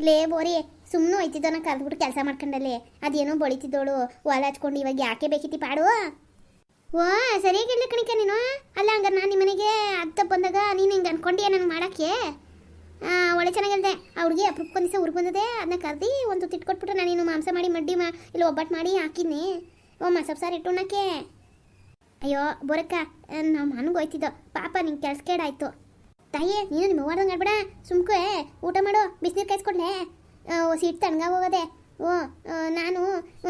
ಲೇ ಬೋರಿ ಸುಮ್ಮನೆ ಹೋಯ್ತಿದ್ದೋ ಕರೆದ್ಬಿಟ್ಟು ಕೆಲಸ ಮಾಡ್ಕೊಂಡಲ್ಲಿ ಅದೇನೋ ಬಳಿತಿದ್ದೋಳು ಹೊಲ ಹಚ್ಕೊಂಡು ಇವಾಗ ಯಾಕೆ ಬೇಕಿತ್ತಿ ಪಾಡು. ಓ ಸರಿಯಾಗಿಲ್ಲ ಕಣಿಕ ನೀನು. ಅಲ್ಲ ಹಂಗಾರೆ ನಾನು ನಿಮ್ಮನೆಗೆ ಅತ್ತ ಬಂದಾಗ ನೀನು ಹಿಂಗೆ ಅನ್ಕೊಂಡಿ ನನಗೆ ಮಾಡೋಕ್ಕೆ ಒಳ್ಳೆ ಚೆನ್ನಾಗಿಲ್ದೆ ಅವ್ರಿಗೆ ಅಪ್ರೂಪಕ್ಕೆ ಒಂದು ದಿವಸ ಊರಿಗೆ ಬಂದದೆ ಅದನ್ನ ಕರ್ದು ಒಂದು ತಿಟ್ಕೊಟ್ಬಿಟ್ಟು ನಾನೇನು ಮಾಂಸ ಮಾಡಿ ಮಡ್ಡಿ ಇಲ್ಲ ಒಬ್ಬಟ್ಟು ಮಾಡಿ ಹಾಕಿನಿ. ಓ ಮಸಪ್ ಸಾರು ಇಟ್ಟುಣ್ಣಕ್ಕೆ. ಅಯ್ಯೋ ಬೋರಕ್ಕ ನಾವು ಮನೆಗೆ ಹೋಯ್ತಿದ್ದೋ ಪಾಪ ನಿಂಗೆ ಕೆಲಸ ಕೇಡಾಯ್ತು. ತಾಯಿ ನೀನು ನಿಮ್ಮ ಅವ್ವಾರ್ದಂಗೆ ಆಡ್ಬೇಡ, ಸುಮ್ಕೆ ಊಟ ಮಾಡು, ಬಿಸಿನೀರು ಕಾಯಿಸ್ಕೊಂಡೆ ಸೀಟ್ ತಣ್ಣಗಾಗಿ ಹೋಗೋದೆ. ಓ ನಾನು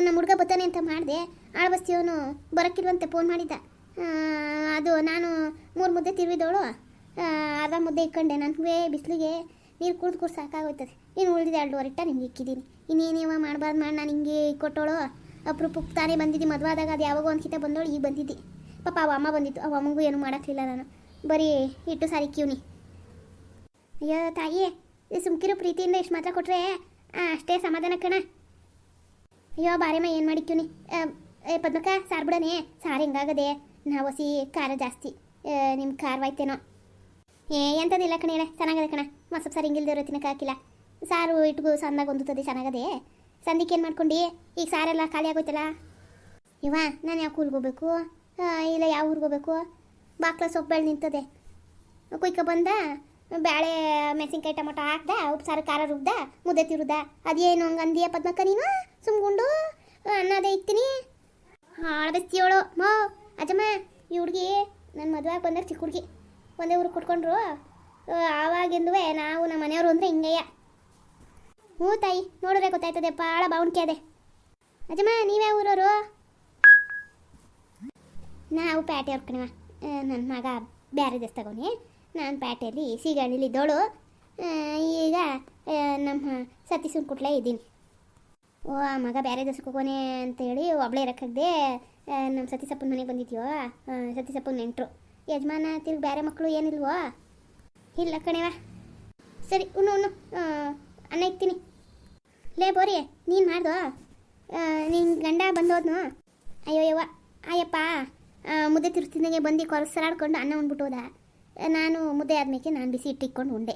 ನಮ್ಮ ಹುಡುಗ ಬರ್ತಾನೆ ಅಂತ ಮಾಡಿದೆ, ಆಳ್ಬಸ್ತಿಯವನು ಬರೋಕ್ಕಿಲ್ವಂತೆ ಫೋನ್ ಮಾಡಿದ್ದ. ಅದು ನಾನು 3 ಮುದ್ದೆ ತಿರುವಿದವಳು ಅರ್ಧ ಮುದ್ದೆ ಇಕ್ಕೊಂಡೆ. ನನಗೆ ಬಿಸಿಲಿಗೆ ನೀರು ಕುಡ್ದು ಸಾಕಾಗೋಯ್ತದೆ. ಇನ್ನು ಉಳಿದಿದೆ 2.5 ಇಟ್ಟ ನಿಮ್ಗೆ ಇಕ್ಕಿದ್ದೀನಿ. ಇನ್ನೇನೇವ ಮಾಡಬಾರ್ದು ಮಾಡಿ ನಾನು ಹಿಂಗೆ ಕೊಟ್ಟೋಳು. ಅಪ್ರೂಪಕ್ಕೆ ತಾನೇ ಬಂದಿದ್ದಿ, ಮದುವೆ ಆದಾಗ ಅದು ಯಾವಾಗೋ ಒಂದ್ಕಿತ ಬಂದೋಳು, ಈಗ ಬಂದಿದ್ದಿ. ಪಾಪ ಅವ ಅಮ್ಮ ಬಂದಿತ್ತು, ಅವ ಅಮ್ಮಂಗೂ ಏನೂ ಮಾಡೋಕ್ಲಿಲ್ಲ, ನಾನು ಬರೀ ಇಟ್ಟು ಸಾರಿ ಕಿವ್ನಿ. ಅಯ್ಯೋ ತಾಯಿ ಸುಮ್ಕಿರೋ ಪ್ರೀತಿಯಿಂದ ಇಷ್ಟು ಮಾತ್ರ ಕೊಟ್ಟರೆ ಅಷ್ಟೇ ಸಮಾಧಾನ ಕಣ. ಅಯ್ಯೋ ಬಾರೇಮ್ಮ ಏನು ಮಾಡಿಕ್ಯೂನಿ. ಪದ್ಮಕ್ಕ ಸಾರು ಬಿಡನೆ, ಸಾರು ಹೆಂಗಾಗದೆ ನಾವು ಹಸಿ ಖಾರ ಜಾಸ್ತಿ, ನಿಮ್ಮ ಖಾರವಾಯ್ತೇನೋ. ಎಂಥದಿಲ್ಲ ಕಣ ಹೇಳ, ಚೆನ್ನಾಗದೆ ಕಣ. ಮಸಪ್ ಸಾರು ಹಿಂಗಿಲ್ದಿರೋ ತಿನ್ನಕ್ಕೆ ಹಾಕಿಲ್ಲ, ಸಾರು ಇಟ್ಗೂ ಸಂದಾಗ ಹೊಂದುತ್ತದೆ, ಚೆನ್ನಾಗದೆ. ಸಂದಿಕ್ಕೆ ಏನು ಮಾಡ್ಕೊಂಡು ಈಗ ಸಾರೆಲ್ಲ ಖಾಲಿ ಆಗೋಯ್ತಲ್ಲ. ಇವ ನಾನು ಯಾವ ಕೂಲ್ಗೆ ಹೋಗ್ಬೇಕು, ಇಲ್ಲ ಯಾವ ಊರಿಗೆ ಹೋಗ್ಬೇಕು. ಬಾಕ್ಲ ಸೊಪ್ಪು ಬೆಳೆ ನಿಂತದೆ, ಕುಯ್ಕ ಬಂದ ಬೇಳೆ ಮೆಣಸಿನ್ಕಾಯಿ ಟೊಮೊಟೊ ಹಾಕ್ದ, ಉಪ್ಪು ಸಾರು ಖಾರ ರುಬ್ದ, ಮುದ್ದೆ ತಿರುದ. ಅದೇನು ಹಂಗೆ ಅಂದಿಯ ಪದ್ಮಕ್ಕ ನೀನು? ಸುಮ್ಕೊಂಡು ಅನ್ನದೇ ಇಕ್ತೀನಿ ಹಾಳಬಸ್ತಿಯೋಳು. ಮೋ ಅಜ್ಜಮ್ಮ ಈ ಹುಡುಗಿ ನನ್ನ ಮದುವೆ ಬಂದಾಗ ಚಿಕ್ಕ ಹುಡುಗಿ ಒಂದೇ ಊರಿಗೆ ಕೊಟ್ಕೊಂಡ್ರು. ಆವಾಗಿಂದು ನಾವು ನಮ್ಮ ಮನೆಯವರು ಅಂದರೆ ಹಿಂಗೆಯ. ಹ್ಞೂ ತಾಯಿ ನೋಡಿದ್ರೆ ಗೊತ್ತಾಯ್ತದೆ, ಭಾಳ ಬಾವುಣಿಕೆ ಅದೆ. ಅಜ್ಜಮ್ಮ ನೀವ್ಯಾವ ಊರವರು? ನಾವು ಪೇಟೆಯವ್ರ ಕಣವ. ನನ್ನ ಮಗ ಬೇರೆ ದೇಶ ತಗೋನಿ, ನಾನು ಪೇಟೆಯಲ್ಲಿ ಸೀಗಣಿಲಿ ಇದ್ದೋಳು. ಈಗ ನಮ್ಮ ಸತೀಶನ ಕುಟ್ಲೇ ಇದ್ದೀನಿ. ಓ ಆ ಮಗ ಬೇರೆ ದೇಶಕ್ಕೆ ಹೋಗೋನೆ ಅಂತೇಳಿ ಒಬ್ಳೆ ಇರೋಕ್ಕಾಗದೆ ನಮ್ಮ ಸತೀಶಪ್ಪನ ಮನೆಗೆ ಬಂದಿದ್ಯೋ. ಸತೀಶಪ್ಪನ ನೆಂಟರು ಯಜಮಾನ ತಿರ್ಗಿ ಬೇರೆ ಮಕ್ಕಳು ಏನಿಲ್ವೋ? ಇಲ್ಲ ಕಣೇವ. ಸರಿ ಉಣ್ಣು ಅನ್ನ ಇಕ್ತೀನಿ. ಲೇ ಬೋರಿ ನೀನು ಮಾಡ್ದೋ, ನಿನ್ನ ಗಂಡ ಬಂದೋದ್ನು? ಅಯ್ಯೋ ಯವ್ವ ಅಯ್ಯಪ್ಪ ಮುದ್ದೆ ತಿರ್ಸ್ತಿದ್ದಂಗೆ ಬಂದು ಕೊರಸರಾಡ್ಕೊಂಡು ಅನ್ನ ಉಂಡ್ಬಿಟ್ಟು ಹೋದ. ನಾನು ಮುದ್ದೆ ಆದ್ಮೇಲೆ ನಾನು ಬಿಸಿ ಇಟ್ಟಿಕ್ಕೊಂಡು ಉಂಡೆ.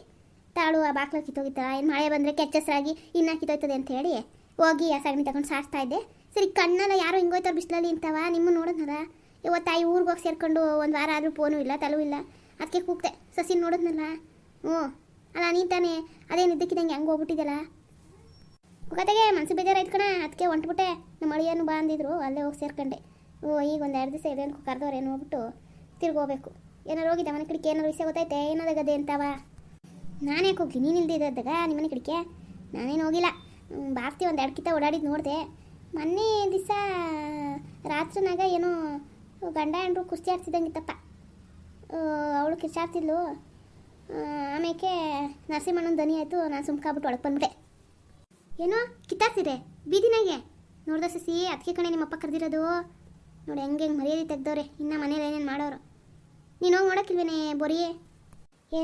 ತಾಳು ಆ ಬಾಕ್ಲ ಕಿತ್ತೋಗಿತ್ತಲ್ಲ, ಏನು ಮಳೆ ಬಂದರೆ ಕೆಚ್ಚಸರಾಗಿ ಇನ್ನ ಕಿತ್ತೋಯ್ತದೆ ಅಂತ ಹೇಳಿ ಹೋಗಿ ಆ ಸಗಣಿ ತಗೊಂಡು ಸಾರಿಸ್ತಾ ಇದ್ದೆ. ಸರಿ ಕಣ್ಣಲ್ಲ ಯಾರೋ ಹಿಂಗೋಯ್ತಾರೆ ಬಿಸಿಲಲ್ಲಿ ಇಂತವ ನಿಮ್ಮ ನೋಡಿದ್ನಲ್ಲ. ಇವತ್ತಾಯಿ ಊರಿಗೆ ಹೋಗಿ ಸೇರ್ಕೊಂಡು 1 ವಾರ ಆದರೂ ಫೋನು ಇಲ್ಲ ತಲೂ ಇಲ್ಲ. ಅದಕ್ಕೆ ಕೂಗ್ತೆ ಸಸಿ ನೋಡಿದ್ನಲ್ಲ. ಹ್ಞೂ ಅಲ್ಲ ನೀನು ತಾನೇ ಅದೇನು ಇದ್ದಕ್ಕಿದ್ದಂಗೆ ಹೆಂಗೆ ಹೋಗ್ಬಿಟ್ಟಿದ್ದಲ್ಲ. ಕತೆಗೆ ಮನಸ್ಸು ಬೇಜಾರಾಯ್ತು ಕಣ, ಅದಕ್ಕೆ ಹೊಂಟ್ಬಿಟ್ಟೆ. ನಮ್ಮ ಅಳಿಯನ್ನು ಬಾ ಅಂದಿದ್ರು, ಅಲ್ಲೇ ಹೋಗಿ ಸೇರ್ಕೊಂಡೆ. ಓ ಈಗ 1-2 ದಿವಸ ಇದೇನು ಕರೆದವ್ರೇನು ಹೋಗ್ಬಿಟ್ಟು ತಿರ್ಗೋಗ್ಬೇಕು. ಏನಾರು ಹೋಗಿದ್ದ ಮನೆ ಕಡೆಗೆ, ಏನಾರು ವಿಷಯ ಗೊತ್ತೈತೆ ಏನಾದಾಗದೆ ಅಂತವ. ನಾನೇ ಹೋಗ್ಲಿ ನೀನು ಇಲ್ದಿದ್ದಾಗ ನಿಮ್ಮ ಮನೆ ಕಡೆಗೆ ನಾನೇನು ಹೋಗಿಲ್ಲ. ಬಾರ್ತಿ 1-2 ಕಿತ್ತ ಓಡಾಡಿದ್ದು ನೋಡಿದೆ. ಮೊನ್ನೆ ದಿವಸ ರಾತ್ರಿನಾಗ ಏನೋ ಗಂಡ ಹೆಂಡ್ರು ಕುಸ್ತಿ ಆಡ್ತಿದ್ದಂಗಿತ್ತಪ್ಪ. ಅವಳು ಕಿರ್ಚಾಡ್ತಿದ್ಲು. ಆಮೇಲೆ ನರಸಿಂಹಣ್ಣನ ದನಿ ಆಯಿತು, ನಾನು ಸುಮ್ಕಾಗ್ಬಿಟ್ಟು ಒಳಗೆ ಬಂದ್ಬಿಟ್ಟೆ. ಏನೋ ಕಿತ್ತಾಡ್ತಿದೆ ಬೀದಿನಾಗೆ ನೋಡ್ದ ಸಸಿ, ಅದಕ್ಕೆ ಕಣೆ ನಿಮ್ಮಪ್ಪ ಕರೆದಿರೋದು. ನೋಡಿ ಹೆಂಗೆ ಮರ್ಯಾದೆ ತೆಗ್ದವ್ರೆ, ಇನ್ನು ಮನೇಲಿ ಏನೇನು ಮಾಡೋರು. ನೀನು ಹೋಗಿ ನೋಡೋಕ್ಕಿಲ್ವೇನೆ ಬೋರಿ?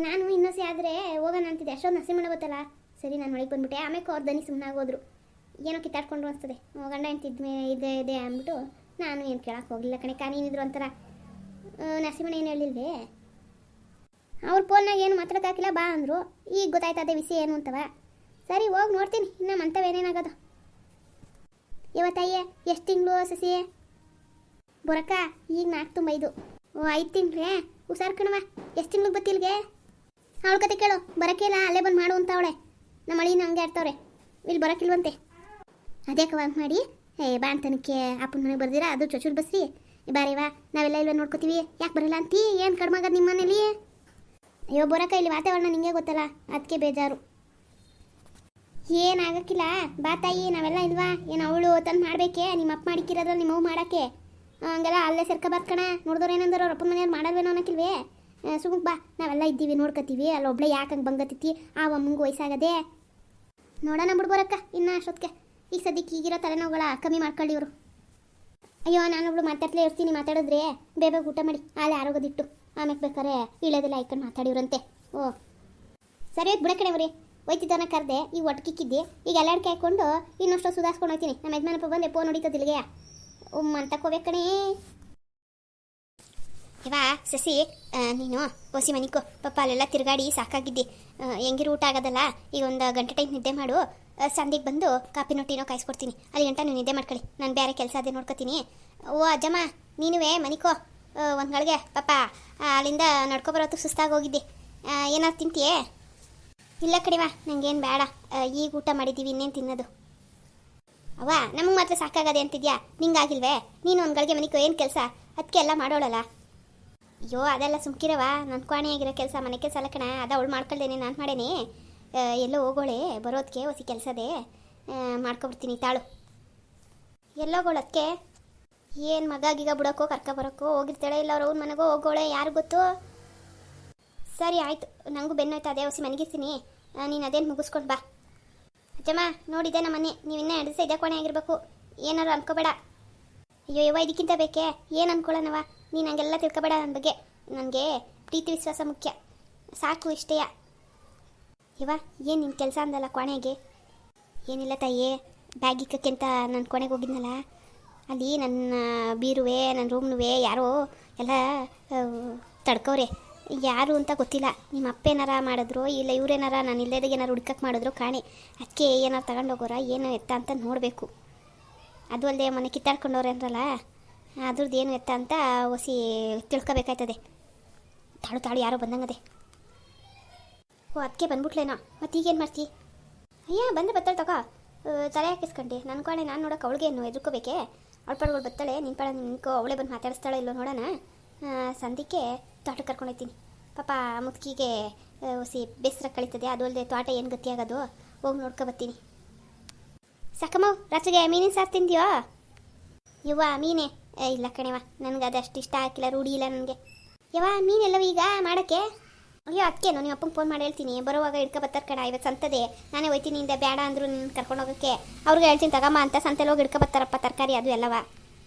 ನಾನು ಇನ್ನೊಸಿ ಆದರೆ ಹೋಗೋಣ ಅಂತಿದ್ದೆ, ಅಷ್ಟೊಂದು ನರಸಿಂಹಣ್ಣ ಗೊತ್ತಲ್ಲ. ಸರಿ ನಾನು ಒಳಗೆ ಬಂದ್ಬಿಟ್ಟೆ. ಆಮೇಲೆ ಅವ್ರ ದನಿ ಸುಮ್ಮನಾಗೋದ್ರು. ಏನೋ ಕಿತ್ತಾಡ್ಕೊಂಡ್ರು ಅನಿಸ್ತದೆ, ಗಂಡ ಹೆಂಡ್ತಿದ್ಮೇ ಇದೆ ಅಂದ್ಬಿಟ್ಟು ನಾನು ಏನು ಕೇಳಕ್ಕೆ ಹೋಗಲಿಲ್ಲ ಕಣೆ. ನೀನಿದ್ರು ಒಂಥರ ನರಸಿಂಹಣ್ಣ ಏನು ಹೇಳಿಲ್ವೇ? ಅವ್ರ ಫೋನ್ನಾಗ ಏನು ಮಾತಾಡೋಕ್ಕಾಗಿಲ್ಲ ಬಾ ಅಂದರು. ಈಗ ಗೊತ್ತಾಯ್ತದೆ ವಿಷಯ ಏನು ಅಂತವ. ಸರಿ ಹೋಗಿ ನೋಡ್ತೀನಿ ಇನ್ನು ಮಂತವೇನೇನಾಗೋದು. ಇವತ್ತಯ್ಯ ಎಷ್ಟು ತಿಂಗಳು ಸಸಿ ಬೊರಕ್ಕ? ಈಗ 4 ತುಂಬ 5. ಓ 5 ತಿಂಗ್ಳೇ ಹುಷಾರು ಕಣವ. ಎಷ್ಟು ತಿಂಗ್ಳಿಗೆ ಬತ್ತಿಲ್ಗೆ? ಅವಳ ಕತೆ ಕೇಳು, ಬರೋಕ್ಕಿಲ್ಲ ಅಲ್ಲೇ ಬಂದು ಮಾಡು ಅಂತ ಅವಳೆ. ನಮ್ಮ ಅಳಿನ ಹಂಗೆ ಆಡ್ತವ್ರೆ, ಇಲ್ಲಿ ಬರೋಕ್ಕಿಲ್ವಂತೆ. ಅದೇ ಕವಾಗ ಮಾಡಿ ಬಾ ಅಂತನಕ್ಕೆ ಅಪ್ಪನ ಮನೆಗೆ ಬರ್ದಿರಾ, ಅದು ಚೊಚೂರು ಬಸ್ರಿ ಬಾರೇವಾ ನಾವೆಲ್ಲ ಇಲ್ವ ನೋಡ್ಕೋತೀವಿ, ಯಾಕೆ ಬರಲ್ಲ ಅಂತೀ? ಏನು ಕಡಿಮೆ ಆಗೋದು ನಿಮ್ಮ ಮನೇಲಿ? ಅಯ್ಯೋ ಬರೋಕ್ಕ ಇಲ್ಲಿ ವಾತಾವರಣ ನಿಂಗೆ ಗೊತ್ತಲ್ಲ, ಅದಕ್ಕೆ ಬೇಜಾರು. ಏನಾಗಕ್ಕಿಲ್ಲ ಬಾ ತಾಯಿ, ನಾವೆಲ್ಲ ಇಲ್ವಾ? ಏನು ಅವಳು ತಂದು ಮಾಡಬೇಕೆ? ನಿಮ್ಮ ಅಪ್ಪ ಮಾಡಿಕ್ಕಿರೋದ್ರಲ್ಲಿ ನಿಮ್ಮವು ಮಾಡೋಕ್ಕೆ ಹಂಗೆಲ್ಲ ಅಲ್ಲೇ ಸೇರ್ಕೊಬಾರ್ದು ಕಣ. ನೋಡಿದವ್ರು ಏನಂದ್ರೆ ಅವ್ರ ಅಪ್ಪನ ಮನೆಯವ್ರು ಮಾಡಲ್ವೇನೋ ಅನ್ನೋಕ್ಕಿಲ್ವೇ? ಸುಮ್ಗೆ ಬಾ, ನಾವೆಲ್ಲ ಇದ್ದೀವಿ ನೋಡ್ಕೊತೀವಿ. ಅಲ್ಲಿ ಒಬ್ಳೆ ಯಾಕೆ ಹಂಗೆ ಬಂಗತ್ತಿತ್ತಿ? ಆ ಅಮ್ಮಂಗೆ ವಯಸ್ಸಾಗದೆ. ನೋಡೋಣ ಬಿಡ್ಬೋರಕ್ಕ ಇನ್ನು ಅಷ್ಟೊತ್ತಿಗೆ. ಈಗ ಸದ್ಯಕ್ಕೆ ಈಗಿರೋ ತಲೆನೋವುಗಳ ಕಮ್ಮಿ ಮಾಡ್ಕೊಳ್ಳಿ ಇವರು. ಅಯ್ಯೋ ನಾನೊಬ್ಳು ಮಾತಾಡ್ಲೇ ಇರ್ತೀನಿ, ಮಾತಾಡಿದ್ರೆ ಬೇಗ ಊಟ ಮಾಡಿ ಆಲೆ ಆರೋಗೋದಿಟ್ಟು ಆಮೇಲೆ ಬೇಕಾರೆ ಇಳೋದೆಲ್ಲ ಐಕೊಂಡು ಮಾತಾಡಿವ್ರಂತೆ. ಓ ಸರಿ ಬಿಡ ಕಣೆವ್ರಿ, ಹೋಯ್ತಿದ್ದಾನ ಕರೆದೆ, ಈಗ ಒಟ್ಟಿಕ್ಕಿದ್ದೆ. ಈಗ ಎಲ್ಲಾಡ್ಕೆ ಹಾಕ್ಕೊಂಡು ಇನ್ನಷ್ಟು ಸುಧಾರಿಸ್ಕೊಂಡು ಹೋಗ್ತೀನಿ. ನಮ್ಮ ಯಜಮಾನಪ್ಪ ಬಂದೆ ಫೋನ್ ಹೊಡಿತದಿಲ್ಗೆ ಅಂತಕೋಬೇಕು ಕಣೇ. ಇವಾ ಸಸಿ ನೀನು ಓಸಿ ಮನಿಕೋ ಪಾಪ ಅಲ್ಲೆಲ್ಲ ತಿರುಗಾಡಿ ಸಾಕಾಗಿದ್ದಿ. ಹೆಂಗಿರು ಊಟ ಆಗೋದಲ್ಲ, ಈಗ ಒಂದು ಗಂಟೆ ಟೈಮ್ ನಿದ್ದೆ ಮಾಡು. ಸಂದಿಗೆ ಬಂದು ಕಾಪಿನೋ ಟೀನೋ ಕಾಯಿಸ್ಕೊಡ್ತೀನಿ. ಅಲ್ಲಿ ಗಂಟ ನೀವು ನಿದ್ದೆ ಮಾಡ್ಕೊಳ್ಳಿ, ನಾನು ಬೇರೆ ಕೆಲಸ ಅದೇ ನೋಡ್ಕೊತೀನಿ. ಓ ಅಜ್ಜಮ್ಮ ನೀನುವೇ ಮನಿಕೋ ಒಂದು ಗಳಿಗೆ ಪಾಪ ಅಲ್ಲಿಂದ ನಡ್ಕೊಬರೋತ್ತು ಸುಸ್ತಾಗಿ ಹೋಗಿದ್ದೆ. ಏನಾದ್ರು ತಿಂತೀಯೇ? ಇಲ್ಲ ಕಡಿವಾ ನಂಗೇನು ಬೇಡ, ಈಗ ಊಟ ಮಾಡಿದ್ದೀವಿ, ಇನ್ನೇನು ತಿನ್ನೋದು. ಅವ್ವ ನಮಗೆ ಮಾತ್ರ ಸಾಕಾಗದೆ ಅಂತಿದ್ಯಾ, ನಿಂಗಾಗಿಲ್ವೇ? ನೀನು ಒಂದು ಗಳಿಗೆ ಮನಿಕೋ, ಏನು ಕೆಲಸ ಅದಕ್ಕೆ ಎಲ್ಲ ಮಾಡೋಳಲ್ಲ. ಅಯ್ಯೋ ಅದೆಲ್ಲ ಸುಮ್ಕಿರವ, ನನ್ನ ಕೋಣೆಯಾಗಿರೋ ಕೆಲಸ ಮನೆ ಕೆಲಸ ಅಲ್ಲ ಕಣ, ಅದು ಅವಳು ಮಾಡ್ಕೊಳ್ದೇನೆ ನಾನು ಮಾಡೇನಿ. ಎಲ್ಲೋ ಹೋಗೋಳೆ ಬರೋದಕ್ಕೆ ಹೊಸಿ ಕೆಲಸದೇ ಮಾಡ್ಕೊಬಿಡ್ತೀನಿ ತಾಳು. ಎಲ್ಲೋಗೋಳಕ್ಕೆ ಏನು ಮಗಾಗೀಗ ಬಿಡೋಕ್ಕೋ ಕರ್ಕೊಬರೋಕ್ಕೋ ಹೋಗಿರ್ತಾಳೆ, ಇಲ್ಲ ಅವ್ರ ಅವ್ನ ಮನೆಗೋ ಹೋಗೋಳೆ, ಯಾರು ಗೊತ್ತು. ಸರಿ ಆಯಿತು, ನನಗೂ ಬೆನ್ನೋಯ್ತು, ಅದೇ ಹೊಸಿ ಮನೆಗಿರ್ತೀನಿ, ನೀನು ಅದೇನು ಮುಗಿಸ್ಕೊಂಡು ಬಾ. ಅಜ್ಜಮ್ಮ ನೋಡಿದೆ ನಮ್ಮ ಮನೆ, ನೀವು ಇನ್ನೂ 2 ದಿವಸ ಇದೇ ಕೋಣೆ ಆಗಿರ್ಬೇಕು, ಏನಾರು ಅನ್ಕೋಬೇಡ. ಅಯ್ಯೋ ಯವ್ವ ಇದಕ್ಕಿಂತ ಬೇಕೇ, ಏನು ಅನ್ಕೊಳ್ಳೋಣವ, ನೀನು ಹಂಗೆಲ್ಲ ತಿಳ್ಕೊಬೇಡ ನನ್ನ ಬಗ್ಗೆ. ನನಗೆ ಪ್ರೀತಿ ವಿಶ್ವಾಸ ಮುಖ್ಯ, ಸಾಕು ಇಷ್ಟೇಯ. ಇವ ಏನು ನಿನ್ನ ಕೆಲಸ ಅಂದಲ್ಲ ಕೋಣೆಗೆ? ಏನಿಲ್ಲ ತಾಯಿ, ಬ್ಯಾಗ್ ಇಕ್ಕಕ್ಕೆ ಅಂತ ನನ್ನ ಕೋಣೆಗೆ ಹೋಗಿದ್ನಲ್ಲ, ಅಲ್ಲಿ ನನ್ನ ಬೀರುವೆ ನನ್ನ ರೂಮ್ನುವೆ ಯಾರೋ ಎಲ್ಲ ತಡ್ಕವ್ರೆ. ಯಾರು ಅಂತ ಗೊತ್ತಿಲ್ಲ, ನಿಮ್ಮ ಅಪ್ಪ ಏನಾರ ಮಾಡಿದ್ರು ಇಲ್ಲ ಇವ್ರೇನಾರ ನಾನು ಇಲ್ಲದಾಗ ಏನಾರು ಹುಡ್ಕಕ್ಕೆ ಮಾಡಿದ್ರು ಕಾಣೆ. ಅದಕ್ಕೆ ಏನಾರು ತಗೊಂಡೋಗೋರ ಏನು ಎತ್ತ ಅಂತ ನೋಡಬೇಕು. ಅದು ಅಲ್ಲದೆ ಮನೆ ಕಿತ್ತಾಡ್ಕೊಂಡವ್ರೆ ಅಂದ್ರಲ್ಲ, ಅದ್ರದ್ದು ಏನು ಎತ್ತ ಅಂತ ಹೊಸಿ ತಿಳ್ಕೊಬೇಕಾಯ್ತದೆ. ತಾಳು ತಾಳು ಯಾರೋ ಬಂದಂಗದೆ. ಓ ಅದಕ್ಕೆ ಬಂದ್ಬಿಟ್ಲೇನೋ, ಮತ್ತು ಈಗೇನು ಮಾಡ್ತಿ? ಅಯ್ಯ ಬಂದರೆ ಬತ್ತಾಳೆ ತಗೋ, ತಲೆ ಹಾಕಿಸ್ಕೊಂಡೆ ನನ್ನ ಕೋಣೆ ನಾನು ನೋಡೋಕೆ ಅವಳಿಗೇನು ಎದುರ್ಕೋಬೇಕೆ? ಅವಳ ಪಡ್ಗಳು ಬತ್ತಾಳೆ, ನಿನ್ನ ಪಡ ನಿನ್ಕೋ ಅವಳೇ ಬಂದು ಮಾತಾಡಿಸ್ತಾಳೆ ಇಲ್ಲೋ ನೋಡೋಣ. ಸಂದಿಕ್ಕೆ ತೋಟಕ್ಕೆ ಕರ್ಕೊಂಡೋಗ್ತೀನಿ. ಪಾಪ ಮುದುಕಿಗೆ ಹೊಸಿ ಬೇಸರ ಕಳೀತದೆ, ಅದು ಅಲ್ಲದೆ ತೋಟ ಏನು ಗತಿಯಾಗೋದು, ಹೋಗಿ ನೋಡ್ಕೊಬತ್ತೀನಿ. ಸಾಕಮ್ಮ ರಾತ್ರಿಗೆ ಮೀನಿನ ಸಾರು ತಿಂದ್ಯೋ? ಯವ್ವ ಮೀನೇ ಇಲ್ಲ ಕಣೆವ, ನನಗೆ ಅದಷ್ಟು ಇಷ್ಟ ಹಾಕಿಲ್ಲ, ರೂಢಿ ಇಲ್ಲ ನನಗೆ. ಯವ್ವ ಮೀನೆಲ್ಲವ ಈಗ ಮಾಡೋಕ್ಕೆ? ಅಯ್ಯೋ ಅದಕ್ಕೇನು ನಿಮ್ಮ ಅಪ್ಪಂಗೆ ಫೋನ್ ಮಾಡಿ ಹೇಳ್ತೀನಿ, ಬರುವಾಗ ಹಿಡ್ಕೊಬತ್ತಾರೆ ಕಣ, ಇವತ್ತು ಸಂತದೆ ನಾನೇ ಹೋಯ್ತೀನಿ, ಇಂದ ಬೇಡ ಅಂದರು ನಿನ್ನ ಕರ್ಕೊಂಡು ಹೋಗೋಕ್ಕೆ. ಅವ್ರಿಗೆ ಹೇಳ್ತೀನಿ ತಗಮ್ಮ ಅಂತ, ಸಂತೆಲಿ ಹೋಗಿ ಹಿಡ್ಕೊಬತ್ತಾರಪ್ಪ ತರಕಾರಿ ಅದು ಎಲ್ಲವ.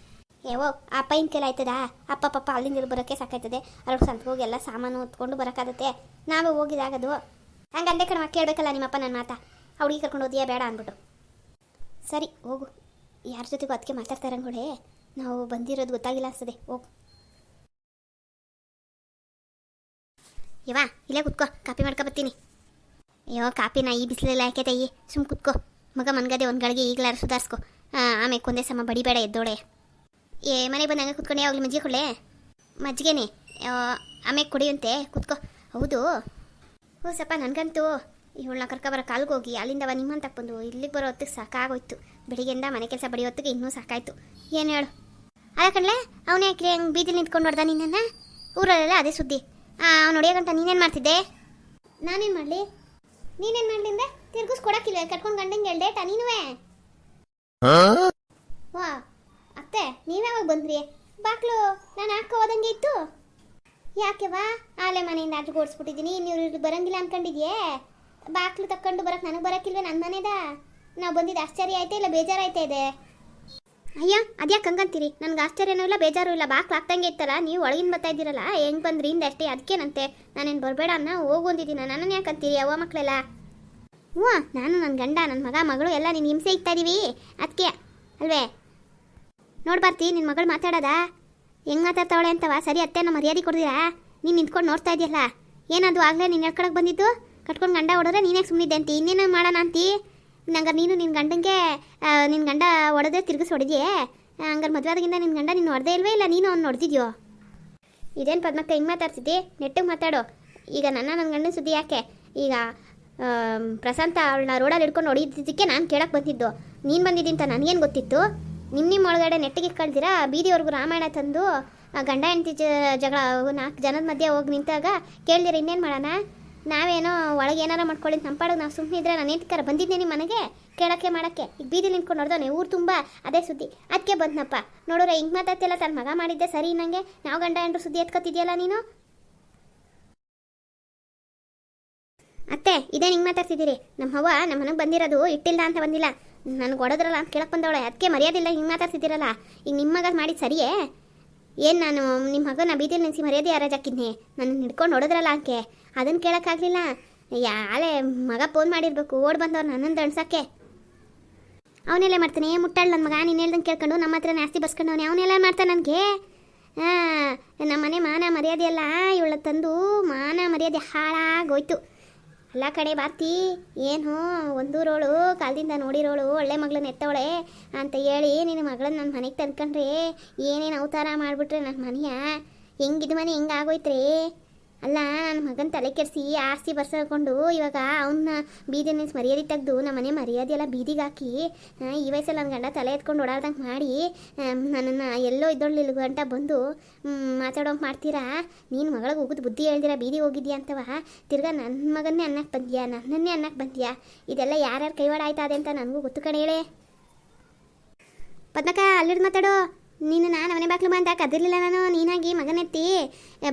ಏವೋ ಆ ಪೈನ್ ಕೆಲ ಆಯ್ತದ, ಅಪ್ಪ ಪಪ್ಪ ಅಲ್ಲಿಂದ ಬರೋಕ್ಕೆ ಸಾಕಾಯ್ತದೆ, ಅವ್ರಿಗೆ ಸಂತೆಗೆ ಹೋಗಿ ಎಲ್ಲ ಸಾಮಾನು ಹೊತ್ಕೊಂಡು ಬರೋಕ್ಕಾಗತ್ತೆ, ನಾವೇ ಹೋಗಿದಾಗದು. ಹಂಗಂದೆ ಕಣವ, ಕೇಳಬೇಕಲ್ಲ ನಿಮ್ಮಪ್ಪ ನನ್ನ ಮಾತಾ, ಅವ್ಳಿಗೆ ಕರ್ಕೊಂಡು ಹೋದಿಯಾ ಬೇಡ ಅಂದ್ಬಿಟ್ಟು. ಸರಿ ಹೋಗು, ಯಾರ ಜೊತೆಗೂ ಅದಕ್ಕೆ ಮಾತಾಡ್ತಾರಂಗೋಳೆ, ನಾವು ಬಂದಿರೋದು ಗೊತ್ತಾಗಿಲ್ಲ ಅನ್ಸ್ತದೆ, ಹೋಗು. ಇವಾ ಇಲ್ಲೇ ಕುತ್ಕೋ, ಕಾಪಿ ಮಾಡ್ಕೊಬತ್ತೀನಿ. ಅಯ್ಯೋ ಕಾಪಿನ ಈ ಬಿಸಿಲೆಲ್ಲ ಯಾಕೆ ತಾಯಿ, ಸುಮ್ಮ ಕುತ್ಕೋ. ಮಗ ಮನ್ಗದೆ ಒಂದು ಗಳಿಗೆ ಈಗಲಾರು ಸುಧಾರಿಸ್ಕೊ, ಆಮೇಲೆ ಕೊಂದೇ ಸಮ ಬಡಿಬೇಡ ಎದ್ದೋಳೆ. ಮನೆಗೆ ಬಂದಂಗೆ ಕುತ್ಕೊಂಡು ಯಾವಾಗಲೂ ಮಜ್ಜಿಗೆ ಕೊಡಲೆ? ಮಜ್ಜಿಗೆನೆ ಆಮೇಲೆ ಕುಡಿಯುವಂತೆ, ಕುತ್ಕೋ. ಹೌದು ಓ ಸ್ವಲ್ಪ ನನಗಂತೂ ಇವಳನ್ನ ಕರ್ಕೊಬರೋ ಕಾಲ್ಗೆ ಹೋಗಿ ಅಲ್ಲಿಂದ ನಿಮ್ಮಂತ ಬಂದು ಇಲ್ಲಿಗೆ ಬರೋ ಹೊತ್ತಿಗೆ ಸಾಕಾಗೋಯ್ತು. ಬೆಳಿಗ್ಗೆಯಿಂದ ಮನೆ ಕೆಲಸ ಬಡಿಯೋ ಹೊತ್ತಿಗೆ ಇನ್ನೂ ಸಾಕಾಯ್ತು. ಏನು ಹೇಳು? ಅಲ್ಲ ಕಣ್ಲೆ, ಅವನೇ ಯಾಕೆ ಹಂಗೆ ಬೀದಿಲಿ ನಿಂತ್ಕೊಂಡು ನೋಡ್ದ ನಿನ್ನನ್ನು? ಊರಲ್ಲೆಲ್ಲ ಅದೇ ಸುದ್ದಿ. ಅವ್ನು ಹೊಡಿಯೋ ಗಂಟ ನೀನೇನು ಮಾಡ್ತಿದ್ದೆ? ನಾನೇನು ಮಾಡಲಿ? ನೀನೇನು ಮಾಡಲಿ ಅಂದರೆ ತಿರ್ಗಿಸ್ಕೊಡಕ್ಕಿಲ್ವೇ? ಕಟ್ಕೊಂಡು ಗಂಡಂಗೆ ಹೇಳ್ದೇಟ ನೀನುವೇ? ವಾ ಅತ್ತೆ ನೀವ್ಯಾವಾಗ ಬಂದ್ರಿ? ಬಾಕ್ಲು ನಾನು ಹಾಕೋ ಹೋದಂಗೆ ಇತ್ತು. ಯಾಕೆವಾ ಆಲೆ ಮನೆಯಿಂದ ಆಟ ಓಡಿಸ್ಬಿಟ್ಟಿದ್ದೀನಿ, ನೀವು ಬರಂಗಿಲ್ಲ ಅನ್ಕೊಂಡಿದ್ಯೇ? ಬಾಕ್ಲು ತಕ್ಕೊಂಡು ಬರಕ್ಕೆ ನನಗೆ ಬರೋಕ್ಕಿಲ್ವೇ ನನ್ನ ಮನೆದ? ನಾವು ಬಂದಿದ್ದು ಆಶ್ಚರ್ಯ ಆಯ್ತಾ ಇಲ್ಲ ಬೇಜಾರಾಯ್ತಾ ಇದೆ? ಅಯ್ಯ ಅದ್ಯಾಕೆ ಹಂಗಂತೀರಿ? ನನಗೆ ಆಶ್ಚರ್ಯನೂ ಇಲ್ಲ ಬೇಜಾರು ಇಲ್ಲ, ಬಾಕ್ಲು ಹಾಕ್ದಂಗೆ ಇತ್ತಲ್ಲ, ನೀವು ಒಳಗಿನ ಬರ್ತಾ ಇದ್ದೀರಲ್ಲ, ಹೆಂಗೆ ಬಂದ್ರಿ ಹಿಂದೆ ಅಷ್ಟೇ, ಅದಕ್ಕೇನಂತೆ. ನಾನೇನು ಬರಬೇಡ ಅನ್ನ ಹೋಗೊಂದಿದ್ದೀನಿ, ನನ್ನನ್ನು ಯಾಕೆ ಅಂತೀರಿ ಅವ್ವ ಮಕ್ಕಳೆಲ್ಲ? ಹ್ಞೂ ನಾನು ನನ್ನ ಗಂಡ ನನ್ನ ಮಗ ಮಗಳು ಎಲ್ಲ ನಿನ್ನ ಹಿಂಸೆ ಇಕ್ತಾ ಇದ್ದೀವಿ, ಅದಕ್ಕೆ ಅಲ್ವೇ? ನೋಡ್ಬಾರ್ತಿ ನಿನ್ನ ಮಗಳು ಮಾತಾಡೋದಾ ಹೆಂಗೆ ಮಾತಾಡ್ತಾವಳೆ ಅಂತವ? ಸರಿ ಅತ್ತೆ ನಮ್ಮ ಮರ್ಯಾದೆ ಕೊಡ್ದಿರಾ? ನೀನು ನಿಂತ್ಕೊಂಡು ನೋಡ್ತಾ ಇದೆಯಲ್ಲ, ಏನದು ಆಗಲೇ ನೀನು ಹೇಳ್ಕೊಳಕ್ಕೆ ಬಂದಿದ್ದು? ಕಟ್ಕೊಂಡು ಗಂಡ ಹೊಡೆದ್ರೆ ನೀನೇ ಸುಮ್ಮನಿದ್ದೆ ಅಂತಿ, ಇನ್ನೇನು ಮಾಡೋಣ ಅಂತಿ? ನಂಗೆ ನೀನು ನಿನ್ನ ಗಂಡಂಗೆ ನಿನ್ನ ಗಂಡ ಹೊಡೆದ್ರೆ ತಿರ್ಗಿಸಿ ಹೊಡೆದಿಯೇ? ಹಂಗಾರೆ ಮದುವೆ ಆದಾಗಿಂದ ನಿನ್ನ ಗಂಡ ನೀನು ಹೊಡೆದೇ ಇಲ್ವೇ, ಇಲ್ಲ ನೀನು ಅವ್ನು ನೋಡ್ತಿದ್ಯೋ? ಇದೇನು ಪದ್ಮಕ್ಕ ಹಿಂಗೆ ಮಾತಾಡ್ತಿದ್ದಿ? ನೆಟ್ಟಿಗೆ ಮಾತಾಡು. ಈಗ ನನ್ನ ಗಂಡನ ಸುದ್ದಿ ಯಾಕೆ? ಈಗ ಪ್ರಶಾಂತ ಅವಳನ್ನ ರೋಡಲ್ಲಿ ಹಿಡ್ಕೊಂಡು ಹೊಡಿತಿದ್ದಕ್ಕೆ ನಾನು ಕೇಳಕ್ಕೆ ಬಂದಿದ್ದು, ನೀನು ಬಂದಿದ್ದಿಂತ ನನಗೇನು ಗೊತ್ತಿತ್ತು? ನಿಮ್ಮ ಒಳಗಡೆ ನೆಟ್ಟಿಗೆ ಕಳ್ದಿರಾ ಬೀದಿವರೆಗೂ ರಾಮಾಯಣ ತಂದು ಗಂಡ ಹೆಂಡತಿ ಜಗಳ 4 ಜನದ ಮಧ್ಯೆ ಹೋಗಿ ನಿಂತಾಗ ಕೇಳ್ದಿರ ಇನ್ನೇನು ಮಾಡೋಣ? ನಾವೇನೋ ಒಳಗೆ ಏನಾರ ಮಾಡ್ಕೊಳ್ಳಿ ನಮ್ಮ ಪಾಡಿಗೆ ನಾವು ಸುಮ್ಮನೆ ಇದ್ರೆ ನಾನು ಎಂಟಕರ ಬಂದಿದ್ದೆ ನಿಮ್ಮ ಮನೆಗೆ ಕೇಳೋಕ್ಕೆ ಮಾಡೋಕ್ಕೆ. ಈಗ ಬೀದಿ ನಿಂತ್ಕೊಂಡು ನೋಡ್ದವನೆ ಊರು ತುಂಬ ಅದೇ ಸುದ್ದಿ, ಅದಕ್ಕೆ ಬಂದನಪ್ಪ. ನೋಡೋರೆ ಹಿಂಗೆ ಮಾತಾಡ್ತಿಲ್ಲ, ತನ್ನ ಮಗ ಮಾಡಿದ್ದೆ ಸರಿ ನನಗೆ, ನಾವು ಗಂಡ ಹೆಂಡ್ರು ಸುದ್ದಿ ಎತ್ಕೊತಿದ್ಯಲ್ಲ ನೀನು. ಅತ್ತೆ ಇದೇನು ಹಿಂಗೆ ಮಾತಾಡ್ತಿದ್ದೀರಿ? ನಮ್ಮ ಅವ್ವ ನಮ್ಮ ಮನೆಗೆ ಬಂದಿರೋದು ಇಟ್ಟಿಲ್ಲ ಅಂತ ಬಂದಿಲ್ಲ, ನನಗೆ ಹೊಡೆದ್ರಲ್ಲ ಅಂತ ಕೇಳಕ್ಕೆ ಬಂದವಳೆ, ಅದಕ್ಕೆ ಮರ್ಯಾದಿಲ್ಲ ಹಿಂಗೆ ಮಾತಾಡ್ತಿದ್ದೀರಲ್ಲ. ಈಗ ನಿಮ್ಮ ಮಗ ಮಾಡಿದ್ದು ಸರಿಯೇ? ಏನು ನಾನು ನಿಮ್ಮ ಮಗನ ಬೀದಿಯಲ್ಲಿ ನಿಲ್ಲಿಸಿ ಮರ್ಯಾದೆ ಯಾರಾಜ್ ಹಾಕಿದ್ನಿ? ನನ್ನ ಹಿಡ್ಕೊಂಡು ಹೊಡೆದ್ರಲ್ಲ ಅಂಕೆ, ಅದನ್ನು ಕೇಳೋಕ್ಕಾಗಲಿಲ್ಲ. ಯಾಳೆ ಮಗ ಫೋನ್ ಮಾಡಿರ್ಬೇಕು, ಓಡ್ ಬಂದವ್ರು ನನ್ನನ್ನು ದಣ್ಸಕ್ಕೆ. ಅವನೆಲ್ಲ ಮಾಡ್ತಾನೆ ಮುಟ್ಟಾಳು ನನ್ನ ಮಗ, ನೀನು ಹೇಳ್ದಂಗೆ ಕೇಳ್ಕೊಂಡು ನಮ್ಮ ಹತ್ರ ಆಸ್ತಿ ಬರ್ಸ್ಕೊಂಡವನೆ, ಅವನೆಲ್ಲ ಮಾಡ್ತಾನೆ ನನಗೆ. ನಮ್ಮ ಮನೆ ಮಾನ ಮರ್ಯಾದೆ ಎಲ್ಲ ಇವಳ ತಂದು ಮಾನ ಮರ್ಯಾದೆ ಹಾಳಾಗೋಯ್ತು. ಎಲ್ಲ ಕಡೆ ಬಾರ್ತಿ ಏನು ಒಂದೂರೋಳು ಕಾಲದಿಂದ ನೋಡಿರೋಳು ಒಳ್ಳೆ ಮಗಳನ್ನ ಎತ್ತವಳೆ ಅಂತ ಹೇಳಿ ನಿನ್ನ ಮಗಳನ್ನ ನನ್ನ ಮನೆಗೆ ತಂದ್ಕೊಂಡ್ರೆ ಏನೇನು ಅವತಾರ ಮಾಡಿಬಿಟ್ರೆ ನನ್ನ ಮನೆಯ ಹೆಂಗಿದ ಮನೆ ಹೆಂಗಾಗೋಯ್ತ್ರಿ. ಅಲ್ಲ ನನ್ನ ಮಗನ ತಲೆ ಕೆಡಿಸಿ ಆಸ್ತಿ ಬರ್ಸ್ಕೊಂಡು ಇವಾಗ ಅವನ್ನ ಬೀದಿ ನಿಲ್ಸಿ ಮರ್ಯಾದೆ ತೆಗೆದು ನಮ್ಮ ಮನೆ ಮರ್ಯಾದೆ ಎಲ್ಲ ಬೀದಿಗೆ ಹಾಕಿ ಈ ವಯಸ್ಸಲ್ಲಿ ನನ್ನ ಗಂಡ ತಲೆ ಎತ್ಕೊಂಡು ಓಡಾಡ್ದಂಗೆ ಮಾಡಿ ನನ್ನನ್ನು ಎಲ್ಲೋ ಇದ್ದೊಳ್ಳಿಲ್ ಗಂಟ ಬಂದು ಮಾತಾಡೋಂಗೆ ಮಾಡ್ತೀರಾ. ನೀನು ಮಗಳಿಗೆ ಹೋಗೋದು ಬುದ್ಧಿ ಹೇಳ್ದಿರಾ ಬೀದಿಗೆ ಹೋಗಿದ್ಯಾ ಅಂತವ ತಿರ್ಗಾ ನನ್ನ ಮಗನ್ನೇ ಅನ್ನಕ್ಕೆ ಬಂದ್ಯಾ, ನನ್ನನ್ನೇ ಅನ್ನಕ್ಕೆ ಬಂದ್ಯಾ. ಇದೆಲ್ಲ ಯಾರ್ಯಾರು ಕೈವಾಡ ಆಯ್ತದೆ ಅಂತ ನನಗೂ ಗೊತ್ತು ಕಣೆ. ಹೇಳೆ ಪದ್ಮಕ್ಕ ಅಲ್ಲಿಡ್ ಮಾತಾಡೋ. ನೀನು ನಾನು ಮನೆ ಬಾಕ್ಲು ಬಂದ ಕದಿರ್ಲಿಲ್ಲ ನಾನು, ನೀನಾಗಿ ಮಗನೆತ್ತಿ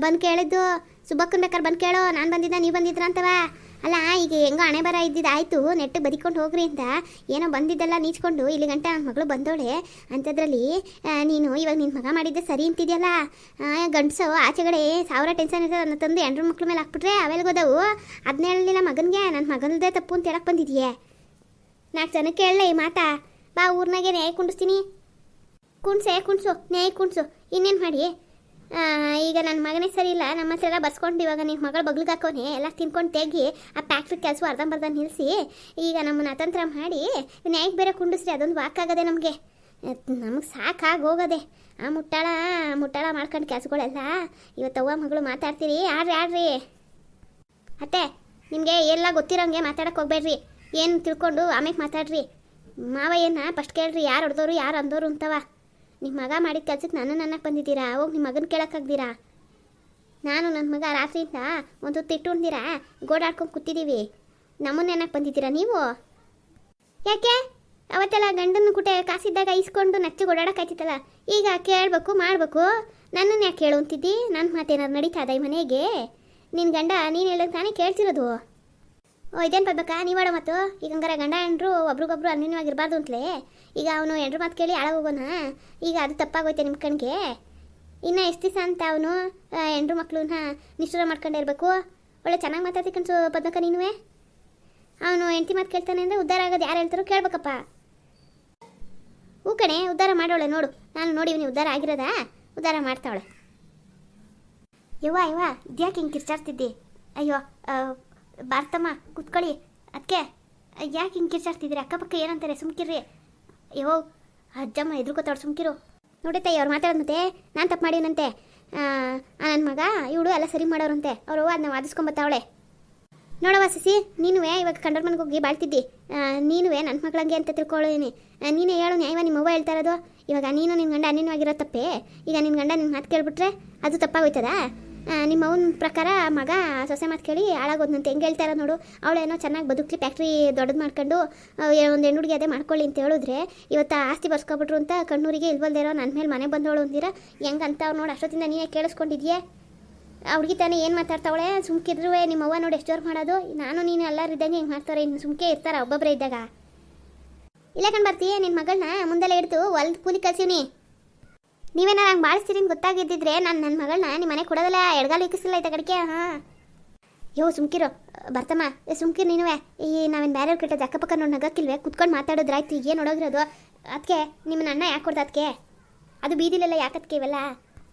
ಬಂದು ಕೇಳಿದ್ದು. ಸುಬ್ಬಕ್ಕನ್ ಬೇಕಾದ್ರೆ ಬಂದು ಕೇಳೋ, ನಾನು ಬಂದಿದ್ದ ನೀವು ಬಂದಿದ್ರ ಅಂತವ. ಅಲ್ಲ ಈಗ ಹೆಂಗೋ ಹಣೆ ಬರ ಇದ್ದಿದ್ದಾಯ್ತು, ನೆಟ್ಟಿಗೆ ಬದಿಕೊಂಡು ಹೋಗ್ರಿ ಅಂತ ಏನೋ ಬಂದಿದ್ದೆಲ್ಲ ನೀಚ್ಕೊಂಡು ಇಲ್ಲಿ ಗಂಟ ನನ್ನ ಮಗಳು ಬಂದವಳೆ ಅಂಥದ್ರಲ್ಲಿ ನೀನು ಇವಾಗ ನಿನ್ನ ಮಗ ಮಾಡಿದ್ದೆ ಸರಿ ಅಂತಿದ್ಯಲ್ಲ. ಗಂಡಸು ಆಚೆಗಡೆ 1000 ಟೆನ್ಷನ್ ಇರ್ತದೆ ಅದನ್ನ ತಂದು ಹೆಂಡ್ರ ಮಕ್ಳ ಮೇಲೆ ಹಾಕ್ಬಿಟ್ರೆ ಅವೆಲ್ಗೋದವು. ಅದನ್ನ ಹೇಳಲಿಲ್ಲ ಮಗನಿಗೆ ನನ್ನ ಮಗನದೇ ತಪ್ಪು ಅಂತ ಹೇಳಕ್ಕೆ ಬಂದಿದ್ಯೆ. 4 ಜನಕ್ಕೆ ಹೇಳಲೆ ಈ ಮಾತಾ. ಬಾ ಊರ್ನಾಗೆ ನ್ಯಾಯ ಕುಂಡಿಸ್ತೀನಿ. ಕುಣ್ಸು ನ್ಯಾಯ ಕುಣ್ಸು. ಇನ್ನೇನು ಮಾಡಿ ಈಗ ನನ್ನ ಮಗನೇ ಸರಿ ಇಲ್ಲ, ನಮ್ಮ ಹತ್ರ ಎಲ್ಲ ಬರ್ಸ್ಕೊಂಡು ಇವಾಗ ನಿಮ್ಮ ಮಗಳು ಬಗ್ಲಿಗೆ ಹಾಕೋನೆ ಎಲ್ಲ ತಿನ್ಕೊಂಡು ತೆಗಿ ಆ ಫ್ಯಾಕ್ಟ್ರಿ ಕೆಲಸ ಅರ್ಧಂಬರ್ಧ ನಿಲ್ಲಿಸಿ ಈಗ ನಮ್ಮನ್ನ ಅತಂತ್ರ ಮಾಡಿ ನ್ಯಾಯಕ್ಕೆ ಬೇರೆ ಕುಂಡಿಸ್ರಿ. ಅದೊಂದು ವಾಕಾಗದೆ ನಮಗೆ, ನಮಗೆ ಸಾಕಾಗಿ ಹೋಗದೆ. ಆ ಮುಟ್ಟಾಳ ಮಾಡ್ಕೊಂಡು ಕೆಲಸಗಳೆಲ್ಲ ಇವತ್ತು ಅವ್ವ ಮಗಳು ಮಾತಾಡ್ತೀರಿ. ಆಡ್ರಿ ಅತ್ತೆ, ನಿಮಗೆ ಎಲ್ಲ ಗೊತ್ತಿರೋಂಗೆ ಮಾತಾಡೋಕೆ ಹೋಗ್ಬೇಡ್ರಿ. ಏನು ತಿಳ್ಕೊಂಡು ಆಮೇಲೆ ಮಾತಾಡ್ರಿ. ಮಾವಯ್ಯನ ಫಸ್ಟ್ ಕೇಳ್ರಿ ಯಾರು ಹೊಡೆದವರು ಯಾರು ಅಂದವರು ಅಂತವ. ನಿಮ್ಮ ಮಗ ಮಾಡಿದ ಕೆಲ್ಸಕ್ಕೆ ನನ್ನ ಅನ್ನಕ್ಕೆ ಬಂದಿದ್ದೀರಾ, ಹೋಗಿ ನಿಮ್ಮ ಮಗನ ಕೇಳೋಕ್ಕಾಗ್ದಿರಾ. ನಾನು ನನ್ನ ಮಗ ರಾತ್ರಿಯಿಂದ ಒಂದು ತಿಟ್ಟು ಉಣ್ದಿರಾ ಗೋಡಾಡ್ಕೊಂಡು ಕೂತಿದ್ದೀವಿ, ನಮ್ಮನ್ನ ಅನ್ನಕ್ಕೆ ಬಂದಿದ್ದೀರಾ ನೀವು. ಯಾಕೆ ಅವತ್ತೆಲ್ಲ ಗಂಡನ ಕುಟೆ ಕಾಸಿದ್ದಾಗ ಇಸ್ಕೊಂಡು ನಚ್ಚು ಓಡಾಡೋಕ್ಕಾಯ್ತಿತ್ತಲ್ಲ, ಈಗ ಕೇಳಬೇಕು ಮಾಡಬೇಕು. ನನ್ನನ್ನು ಯಾಕೆ ಕೇಳು ಅಂತಿದ್ದಿ? ನನ್ನ ಮಾತೇನಾದ್ರು ನಡೀತಾ ಈ ಮನೆಗೆ? ನಿನ್ನ ಗಂಡ ನೀನು ಹೇಳೋದು ತಾನೇ ಕೇಳ್ತಿರೋದು. ಇದೇನು ಪದ್ಮಕ್ಕ ನೀವಾಡೋ ಮತ್ತು ಈಗ ಹಂಗಾರೆ ಗಂಡ ಹೆಂಡ್ರು ಒಬ್ರಿಗೊಬ್ರು ಅನ್ಯೂನ್ಯವಾಗಿರಬಾರ್ದು ಅಂತಲೇ ಈಗ ಅವನು ಹೆಂಡ್ರು ಮಾತು ಕೇಳಿ ಹಾಳಾಗೋಗೋಣ. ಈಗ ಅದು ತಪ್ಪಾಗೋಯ್ತೆ ನಿಮ್ಮ ಕಣ್ಗೆ. ಇನ್ನು ಎಷ್ಟು ದಿವಸ ಅಂತ ಅವನು ಹೆಂಡ್ರು ಮಕ್ಳನ್ನ ನಿಷ್ಠುರ ಮಾಡ್ಕೊಂಡೇ ಇರಬೇಕು. ಒಳ್ಳೆ ಚೆನ್ನಾಗಿ ಮಾತಾಡ್ತಿ ಕಣ್ಸು ಪದ್ಮಕ್ಕ ನೀನುವೇ. ಅವನು ಹೆಂಡ್ತಿ ಮಾತು ಕೇಳ್ತಾನೆ ಅಂದರೆ ಉದ್ಧಾರ ಆಗೋದು ಯಾರು ಹೇಳ್ತಾರೋ ಕೇಳ್ಬೇಕಪ್ಪ. ಹೂ ಕಣೆ ಉದ್ಧಾರ ಮಾಡೋಳೆ ನೋಡು. ನಾನು ನೋಡಿವ್ನಿ ಉದ್ಧಾರ ಆಗಿರೋದಾ, ಉದ್ಧಾರ ಮಾಡ್ತಾವಳೆ. ಯವ್ವ ಇದ್ಯಾಕೆ ಹಿಂಗೆ ಕಿರ್ಚಾಡ್ತಿದ್ದಿ? ಅಯ್ಯೋ ಭಾರತಮ್ಮ ಕೂತ್ಕೊಳ್ಳಿ. ಅದಕ್ಕೆ ಯಾಕೆ ಹಿಂಗೆ ಕಿರ್ಚಾಡ್ತಿದ್ದೀರಿ? ಅಕ್ಕಪಕ್ಕ ಏನಂತಾರೆ ಸುಮ್ಕಿರ್ರಿ. ಅಯ್ಯೋ ಅಜ್ಜಮ್ಮ ಎದುರುಕೋತಾಳು ಸುಮ್ಕಿರು. ನೋಡೈತೆ ಅವ್ರು ಮಾತಾಡೋದು ಮತ್ತೆ ನಾನು ತಪ್ಪು ಮಾಡಿನಂತೆ. ನನ್ನ ಮಗ ಇವಳು ಎಲ್ಲ ಸರಿ ಮಾಡೋರಂತೆ. ಅವರು ಅದನ್ನ ವಾದಿಸ್ಕೊಂಬತ್ತಾವಳೆ. ನೋಡವ ಸಸಿ, ನೀನುವೇ ಇವಾಗ ಕಂಡೋರ್ ಮನೆಗೆ ಹೋಗಿ ಬಾಳ್ತಿದ್ದಿ. ನೀನುವೇ ನನ್ನ ಮಗಳಂಗೆ ಅಂತ ತಿಳ್ಕೊಳ್ಳೋನಿ. ನೀನೇ ಹೇಳು ನ್ಯಾಯವ ನಿಮ್ಮ ಅವ್ವ ಹೇಳ್ತಾ ಇರೋದು. ಇವಾಗ ನೀನು ನಿನ್ನ ಗಂಡ ಅನ್ಯವಾಗಿರೋ ತಪ್ಪೇ. ಈಗ ನಿನ್ನ ಗಂಡ ನಿನ್ನ ಮಾತು ಕೇಳ್ಬಿಟ್ರೆ ಅದು ತಪ್ಪಾಗೋಯ್ತದ? ನಿಮ್ಮ ಅವನ ಪ್ರಕಾರ ಮಗ ಸೊಸೆ ಮಾತು ಕೇಳಿ ಹಾಳಾಗೋದಂತೆ ಹೆಂಗೆ ಹೇಳ್ತಾರ ನೋಡು. ಅವಳೇನೋ ಚೆನ್ನಾಗಿ ಬದುಕಲಿ, ಫ್ಯಾಕ್ಟ್ರಿ ದೊಡ್ಡದು ಮಾಡ್ಕೊಂಡು ಒಂದು ಹೆಣ್ಣುಡುಗಿ ಅದೇ ಮಾಡ್ಕೊಳ್ಳಿ ಅಂತ ಹೇಳಿದ್ರೆ ಇವತ್ತು ಆಸ್ತಿ ಬರ್ಸ್ಕೊಬಿಟ್ರು ಅಂತ ಕಣ್ಣೂರಿಗೆ ಇಲ್ವಲ್ದಿರೋ ನನ್ನ ಮೇಲೆ ಮನೆ ಬಂದವಳು ಅಂದಿರ ಹೆಂಗಂತ ಅವ್ರು ನೋಡಿ ಅಷ್ಟೊತ್ತಿಂದ ನೀನೇ ಕೇಳಿಸ್ಕೊಂಡಿದ್ಯೆ. ಆ ಹುಡುಗಿ ತಾನೇ ಏನು ಮಾತಾಡ್ತಾವಳೆ? ಸುಮ್ಕಿದ್ರುವೆ ನಿಮ್ಮ ಅವ್ವ ನೋಡಿ ಎಷ್ಟು ಜೋರು ಮಾಡೋದು. ನಾನು ನೀನು ಎಲ್ಲರೂ ಇದ್ದಂಗೆ ಹಿಂಗೆ ಮಾಡ್ತಾರೆ, ಇನ್ನು ಸುಮ್ಕೆ ಇರ್ತಾರ ಒಬ್ಬೊಬ್ಬರೇ ಇದ್ದಾಗ. ಇಲ್ಲ ಕಣ್ ಬರ್ತೀಯ ನಿನ್ನ ಮಗಳನ್ನ ಮುಂದೆಲ್ಲ ಹಿಡ್ದು ಹೊಲ್ದು ಕೂಲಿ ಕಳ್ಸೀನಿ. ನೀವೇನಾರು ಹಂಗೆ ಬಾಳಿಸ್ತೀರಿ ಅಂತ ಗೊತ್ತಾಗಿದ್ದಿದ್ರೆ ನಾನು ನನ್ನ ಮಗಳನ್ನ ನಿಮ್ಮ ಮನೆ ಕೊಡೋದಲ್ಲ, ಎಡಗಾಲು ಇಕ್ಕಿಸಿಲ್ಲ ಆಯ್ತಾ ಕಡೆಗೆ. ಯೋ ಸುಮ್ಕಿರೋ ಬರ್ತಮ್ಮ, ಸುಮ್ಕಿರು ನೀನುವೆ. ಈ ನಾವೇನು ಬೇರೆಯವ್ರು ಕೆಟ್ಟದ್ದು ಅಕ್ಕಪಕ್ಕ ನೋಡಿ ನಗಕ್ಕಿಲ್ವೇ? ಕುತ್ಕೊಂಡು ಮಾತಾಡೋದ್ರಾಯ್ತು. ಏನು ನೋಡೋಗಿರೋದು ಅದಕ್ಕೆ ನಿಮ್ಮನ್ನ ಅಣ್ಣ ಯಾಕೆ ಕೊಡ್ದು ಅದಕ್ಕೆ? ಅದು ಬೀದಿಲೆಲ್ಲ ಯಾಕದಕ್ಕೆ ಇವೆಲ್ಲ?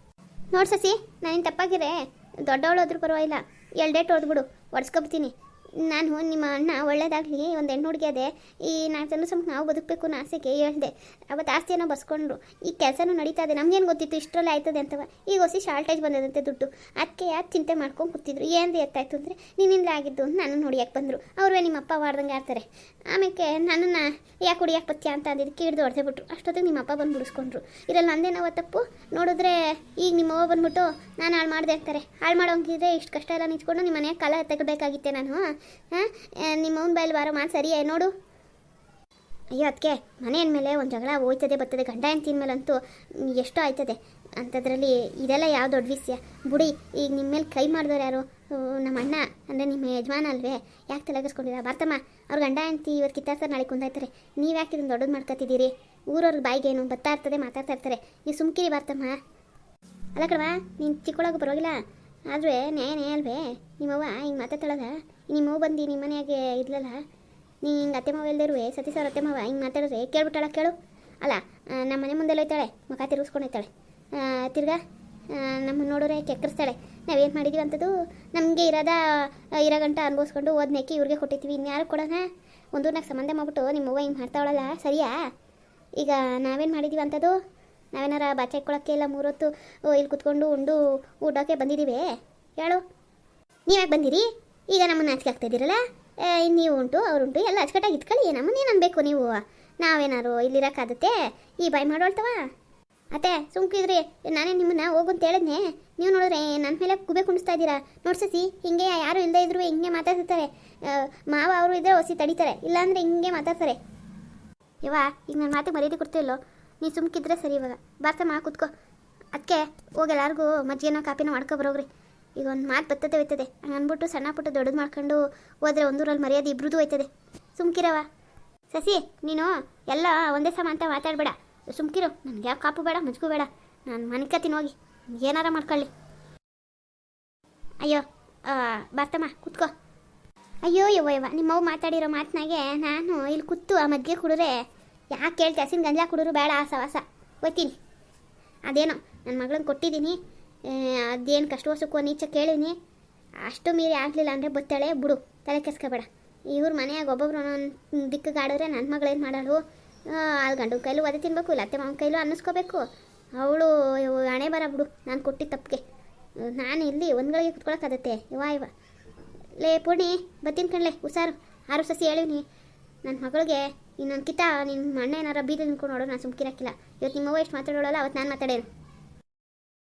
ನೋಡಿ ಸಸಿ, ನಾನೇನು ತಪ್ಪಾಗಿರೇ ದೊಡ್ಡವಳು ಹೋದ್ರೂ ಪರವಾಗಿಲ್ಲ, 2 ಡೇಟ್ ಹೊಡೆದ್ಬಿಡು ಒಡ್ಸ್ಕೊಬಿಡ್ತೀನಿ. ನಾನು ನಿಮ್ಮ ಅಣ್ಣ ಒಳ್ಳೇದಾಗಲಿ ಒಂದು ಹೆಣ್ಣು ಹುಡುಗಿ ಅದೇ ಈ 4 ಜನ ಸುಮ್ಮನೆ ನಾವು ಬದುಕಬೇಕು ಅನ್ನೋ ಆಸೆಗೆ ಹೇಳಿದೆ. ಅವತ್ತು ಆಸ್ತಿಯನ್ನು ಬರ್ಸ್ಕೊಂಡ್ರು. ಈ ಕೆಲಸನೂ ನಡೀತಾ ಇದೆ. ನಮಗೇನು ಗೊತ್ತಿತ್ತು ಇಷ್ಟರಲ್ಲೇ ಆಯ್ತದೆ ಅಂತವ. ಈಗ ಹೊಸಿ ಶಾರ್ಟೇಜ್ ಬಂದದಂತೆ ದುಡ್ಡು. ಅದಕ್ಕೆ ಯಾರು ಚಿಂತೆ ಮಾಡ್ಕೊಂಡು ಕೂತಿದ್ರು. ಏನು ಎತ್ತಾಯ್ತು ಅಂದರೆ ನಿನ್ನಿಂದ ಆಗಿದ್ದು ನನ್ನನ್ನು ಹೊಡಿಯಕ್ಕೆ ಬಂದರು. ಅವ್ರೇ ನಿಮ್ಮ ಅಪ್ಪ ವಾಡ್ದಂಗೆ ಆಡ್ತಾರೆ. ಆಮೇಲೆ ನನ್ನನ್ನು ಯಾಕೆ ಹೊಡಿಯಕ್ಕೆ ಬತ್ತೀಯ ಅಂತ ಅಂದಿದ್ದಕ್ಕೆ ಹಿಡಿದು ಹೊಡೆದೇ ಬಿಟ್ರು. ಅಷ್ಟೊತ್ತಿಗೆ ನಿಮ್ಮ ಅಪ್ಪ ಬಂದು ಬಿಡಿಸ್ಕೊಂಡ್ರು. ಇದ್ರಲ್ಲಿ ನಂದೇನವ ತಪ್ಪು? ನೋಡಿದ್ರೆ ಈಗ ನಿಮ್ಮವ್ವ ಬಂದ್ಬಿಟ್ಟು ನಾನು ಹಾಳು ಮಾಡಿದೆ ಅಂತಾರೆ. ಹಾಳು ಮಾಡೋಂಗಿದ್ರೆ ಇಷ್ಟು ಕಷ್ಟ ಎಲ್ಲ ನಿಂತ್ಕೊಂಡು ನಿಮ್ಮ ಮನೆಯಾಗ ಕಾಲ ತೆಗಬೇಕಾಗಿತ್ತೆ ನಾನು. ನಿಮ್ಮ ಅವ್ನ ಬಾಯಲ್ಲಿ ವಾರ ಮಾಡಿ ಸರಿಯೇ ನೋಡು. ಅಯ್ಯೋ ಅದಕ್ಕೆ ಮನೆ ಅಂದಮೇಲೆ ಒಂದು ಜಗಳ ಹೋಯ್ತದೆ ಬರ್ತದೆ. ಗಂಡ ಹೆಂಡ್ತಿನ ಮೇಲಂತೂ ಎಷ್ಟೋ ಆಯ್ತದೆ. ಅಂಥದ್ರಲ್ಲಿ ಇದೆಲ್ಲ ಯಾವ ದೊಡ್ಡ ವಿಷಯ ಬುಡಿ. ಈಗ ನಿಮ್ಮ ಮೇಲೆ ಕೈ ಮಾಡಿದವ್ರು ಯಾರು? ನಮ್ಮ ಅಣ್ಣ ಅಂದರೆ ನಿಮ್ಮ ಯಜಮಾನ ಅಲ್ವೇ? ಯಾಕೆ ತಲೆಗಿಸ್ಕೊಂಡಿರ? ಬರ್ತಮ್ಮ ಅವ್ರ ಗಂಡ ಹೆಂಡ್ತಿ ಇವತ್ತು ಕಿತ್ತಾಡ್ತಾರೆ, ನಾಳೆ ಕುಂದಾಯ್ತಾರೆ. ನೀವು ಯಾಕೆ ಇದನ್ನು ದೊಡ್ಡದು ಮಾಡ್ಕೊತಿದ್ದೀರಿ? ಊರವ್ರ ಬಾಯಿಗೇನು ಬರ್ತಾ ಇರ್ತದೆ, ಮಾತಾಡ್ತಾ ಇರ್ತಾರೆ. ನೀವು ಸುಮ್ಕಿರಿ ಬರ್ತಮ್ಮ. ಅಲ್ಲ ಕಡವಾ ನೀನು ಚಿಕ್ಕೊಳಗೆ ಪರವಾಗಿಲ್ಲ, ಆದ್ರೆ ನ್ಯಾಯ ಅಲ್ವೇ? ನಿಮ್ಮವ್ವ ಹಿಂಗೆ ಮಾತಾಡ್ತಾಳಲ್ಲ, ನಿಮ್ಮವ್ವ ಬಂದು ನಿಮ್ಮ ಮನೆಯಾಗೆ ಇದ್ಲಲ್ಲ, ನೀ ಹಿಂಗೆ ಅತ್ತೆ ಮಾವ ಇಲ್ದಿರುವೆ ಸತಿ ಸರ್ ಅತ್ತೆ ಮಾವ ಹಿಂಗೆ ಮಾತಾಡಿದ್ರೆ ಕೇಳ್ಬಿಟ್ಟಾಳ ಕೇಳು. ಅಲ್ಲ ನಮ್ಮ ಮನೆ ಮುಂದೆಲ್ಲ ಹೋಯ್ತಾಳೆ, ಮುಖ ತಿರುಗಿಸ್ಕೊಂಡು ಹೋಯ್ತಾಳೆ. ತಿರ್ಗಾ ನಮ್ಮನ್ನು ನೋಡಿದ್ರೆ ಕೆಕ್ಕರಿಸ್ತಾಳೆ. ನಾವೇನು ಮಾಡಿದ್ದೀವಿ ಅಂಥದ್ದು ನಮಗೆ ಇರೋ ಗಂಟ ಅನ್ಭವಿಸ್ಕೊಂಡು ಓದ್ನೇಕಿ ಇವ್ರಿಗೆ ಕೊಟ್ಟಿರ್ತೀವಿ, ಇನ್ಯಾರು ಕೊಡೋಣ? ಒಂದೂರ್ನಾಗ ಸಂಬಂಧ ಮಾಡ್ಬಿಟ್ಟು ನಿಮ್ಮವ್ವ ಹಿಂಗೆ ಮಾಡ್ತಾವಳಲ್ಲ ಸರಿಯಾ? ಈಗ ನಾವೇನು ಮಾಡಿದ್ದೀವಿ ಅಂಥದ್ದು? ನಾವೇನಾರ ಬಾಚೆ ಇಟ್ಕೊಳಕ್ಕೆ ಇಲ್ಲ 3 ಹೊತ್ತು ಇಲ್ಲಿ ಕುತ್ಕೊಂಡು ಉಂಡು ಊಟಕ್ಕೆ ಬಂದಿದ್ದೀವಿ ಹೇಳು? ನೀವ್ಯಾಕೆ ಬಂದಿರಿ? ಈಗ ನಮ್ಮನ್ನು ನಾಚಿಕೆ ಆಗ್ತಾಯಿದ್ದೀರಲ್ಲ, ನೀವು ಉಂಟು ಅವ್ರುಂಟು ಎಲ್ಲ ಅಚ್ಚುಕಟ್ಟಾಗಿ ಇಟ್ಕೊಳ್ಳಿ, ನಮ್ಮನ್ನೇನು ಅನ್ಬೇಕು ನೀವು? ನಾವೇನಾರು ಇಲ್ಲಿರೋಕ್ಕಾಗುತ್ತೆ? ಈ ಬಾಯ್ ಮಾಡೋಳ್ತವ ಅತ್ತೆ ಸುಮ್ಕಿದ್ರಿ. ನಾನೇ ನಿಮ್ಮನ್ನ ಹೋಗಂತ ಹೇಳಿದ್ನೆ, ನೀವು ನೋಡಿದ್ರೆ ನನ್ನ ಮೇಲೆ ಕುಬೆ ಕುಣಿಸ್ತಾ ಇದ್ದೀರಾ. ನೋಡ್ಸಸಿ ಹಿಂಗೆ ಯಾರು ಇಲ್ಲದೆ ಇದ್ರು ಹಿಂಗೆ ಮಾತಾಡ್ತಿರ್ತಾರೆ. ಮಾವ ಅವರು ಇದ್ದರೆ ಹೊಸಿ ತಡಿತಾರೆ, ಇಲ್ಲಾಂದರೆ ಹಿಂಗೆ ಮಾತಾಡ್ತಾರೆ. ಇವ ಈಗ ನನ್ನ ಮಾತಿಗೆ ಮರ್ಯಾದೆ ಕೊಡ್ತಿಲ್ಲೋ? ನೀ ಸುಮ್ಕಿದ್ರೆ ಸರಿ. ಇವಾಗ ಬಾರ್ತಮ್ಮ ಕೂತ್ಕೋ. ಅದಕ್ಕೆ ಹೋಗಿ ಎಲ್ಲರಿಗೂ ಮಜ್ಜಿಗೆನೋ ಕಾಪಿನೋ ಮಾಡ್ಕೊಬರೋಗ್ರಿ. ಈಗ ಒಂದು ಮಾತು ಬರ್ತದೆ ಹೋಯ್ತದೆ, ಹಂಗೆ ಅಂದ್ಬಿಟ್ಟು ಸಣ್ಣ ಪುಟ್ಟ ದೊಡ್ಡದು ಮಾಡ್ಕೊಂಡು ಹೋದ್ರೆ ಒಂದೂರಲ್ಲಿ ಮರ್ಯಾದೆ ಇಬ್ರದ್ದು ಹೋಯ್ತದೆ. ಸುಮ್ಕಿರವ ಸಸಿ, ನೀನು ಎಲ್ಲ ಒಂದೇ ಸಮ ಅಂತ ಮಾತಾಡಬೇಡ, ಸುಮ್ಕಿರು. ನನಗೆ ಯಾವ ಕಾಪು ಬೇಡ ಮಜ್ಗೂ ಬೇಡ, ನಾನು ಮನಿಕತ್ತೀನಿ ಹೋಗಿ ಏನಾರ ಮಾಡ್ಕೊಳ್ಳಿ. ಅಯ್ಯೋ ಬಾರ್ತಮ್ಮ ಕೂತ್ಕೋ. ಅಯ್ಯೋ ಯವ್ವ ನಿಮ್ಮವ್ವ ಮಾತಾಡಿರೋ ಮಾತನಾಗೆ ನಾನು ಇಲ್ಲಿ ಕೂತು ಆ ಮಜ್ಜಿಗೆ ಕುಡಿದ್ರೆ ಯಾಕೆ ಕೇಳ್ತಿ? ಹಸಿನ ಗಂಜಲ ಕುಡಿದ್ರು ಬೇಡ ಸವಾಸ ಹೋಯ್ತೀನಿ. ಅದೇನೋ ನನ್ನ ಮಗಳನ್ನ ಕೊಟ್ಟಿದ್ದೀನಿ, ಅದೇನು ಕಷ್ಟ ಸುಖ ನೀಚ ಕೇಳೀನಿ, ಅಷ್ಟು ಮೀರಿ ಆಗಲಿಲ್ಲ ಅಂದರೆ ಬತ್ತಾಳೆ ಬಿಡು, ತಲೆ ಕೆಸ್ಕೋಬೇಡ. ಇವ್ರ ಮನೆಯಾಗ ಒಬ್ಬೊಬ್ರು ದಿಕ್ಕಿಗೆ ಆಡಿದ್ರೆ ನನ್ನ ಮಗಳೇನು ಮಾಡಾಳು? ಅಲ್ಲಿ ಗಂಡು ಕೈಲೂ ಒದೆ ತಿನ್ಬೇಕು, ಇಲ್ಲ ಅತ್ತೆ ಮಾವನ ಕೈಲೂ ಅನ್ನಿಸ್ಕೋಬೇಕು. ಅವಳು ಹಣೆ ಬರ ಬಿಡು, ನಾನು ಕೊಟ್ಟಿದ್ದ ತಪ್ಪಿಗೆ. ನಾನು ಇಲ್ಲಿ ಒಂದ್ಗಳಿಗೆ ಕುತ್ಕೊಳಕ್ಕಾಗತ್ತೆ? ಇವ ಲೇ ಪೂರ್ಣಿ ಬತ್ತೀನಿ ಕಣ್ಲೆ, ಹುಷಾರು. ಆರು ಸಸಿ ಹೇಳಿವ್ನಿ ನನ್ನ ಮಗಳಿಗೆ. ಇನ್ನೊಂದು ಕಿತ್ತ ನಿನ್ನ ಅಣ್ಣ ಏನಾರ ಬೀದಿ ನಿಂತ್ಕೊಂಡು ನೋಡೋ, ನಾನು ಸುಮ್ಕಿರಕ್ಕಿಲ್ಲ. ಇವತ್ತು ನಿಮ್ಮವ್ವ ಎಷ್ಟು ಮಾತಾಡೋಳಲ್ಲ ಅವತ್ತು ನಾನು ಮಾತಾಡೇನು.